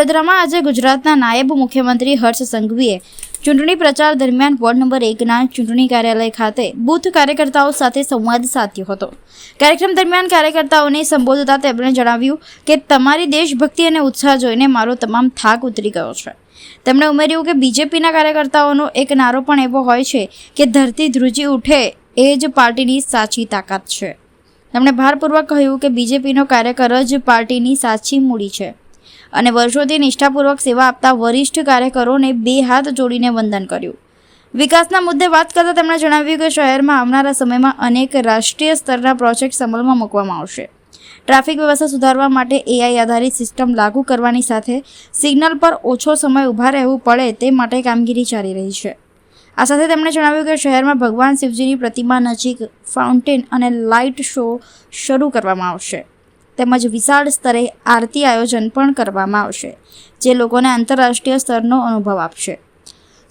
વડોદરામાં આજે ગુજરાતના નાયબ મુખ્યમંત્રી હર્ષ સંઘવીએ ચૂંટણી પ્રચાર દરમિયાન વોર્ડ નંબર 1ના ચૂંટણી કાર્યાલય ખાતે બૂથ કાર્યકર્તાઓ સાથે સંવાદ સાધ્યો હતો। કાર્યક્રમ દરમિયાન કાર્યકર્તાઓને સંબોધતા તેમણે જણાવ્યું કે તમારી દેશભક્તિ અને ઉત્સાહ જોઈને મારો તમામ થાક ઉતરી ગયો છે। તેમણે ઉમેર્યું કે બીજેપીના કાર્યકર્તાઓનો એક નારો પણ એવો હોય છે કે ધરતી ધ્રુજી ઉઠે એ જ પાર્ટીની સાચી તાકાત છે। તેમણે ભારપૂર્વક કહ્યું કે બીજેપીનો કાર્યકર જ પાર્ટીની સાચી મૂડી છે અને વર્ષોથી નિષ્ઠાપૂર્વક સેવા આપતા વરિષ્ઠ કાર્યકરોને બે હાથ જોડીને વંદન કર્યું। વિકાસના મુદ્દે વાત કરતા તેમણે જણાવ્યું કે શહેરમાં આવનારા સમયમાં અનેક રાષ્ટ્રીય સ્તરના પ્રોજેક્ટ અમલમાં મૂકવામાં આવશે। ટ્રાફિક વ્યવસ્થા સુધારવા માટે AI આધારિત સિસ્ટમ લાગુ કરવાની સાથે સિગ્નલ પર ઓછો સમય ઊભા રહેવું પડે તે માટે કામગીરી ચાલી રહી છે। આ સાથે તેમણે જણાવ્યું કે શહેરમાં ભગવાન શિવજીની પ્રતિમા નજીક ફાઉન્ટેન અને લાઇટ શો શરૂ કરવામાં આવશે તેમજ વિશાળ સ્તરે આરતી આયોજન પણ કરવામાં આવશે જે લોકોને આંતરરાષ્ટ્રીય સ્તરનો અનુભવ આપશે।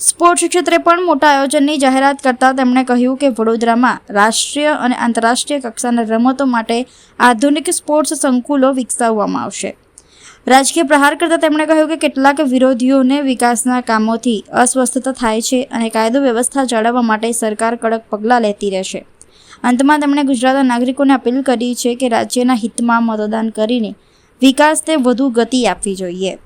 સ્પોર્ટ્સ ક્ષેત્રે પણ મોટા આયોજનની જાહેરાત કરતા તેમણે કહ્યું કે વડોદરામાં રાષ્ટ્રીય અને આંતરરાષ્ટ્રીય કક્ષાના રમતો માટે આધુનિક સ્પોર્ટ્સ સંકુલો વિકસાવવામાં આવશે। રાજકીય પ્રહાર કરતા તેમણે કહ્યું કે કેટલાક વિરોધીઓને વિકાસના કામોથી અસ્વસ્થતા થાય છે અને કાયદો વ્યવસ્થા જાળવવા માટે સરકાર કડક પગલાં લેતી રહેશે। અંતમાં તેમણે ગુજરાતના નાગરિકોને અપીલ કરી છે કે રાજ્યના હિતમાં મતદાન કરીને વિકાસને વધુ ગતિ આપવી જોઈએ।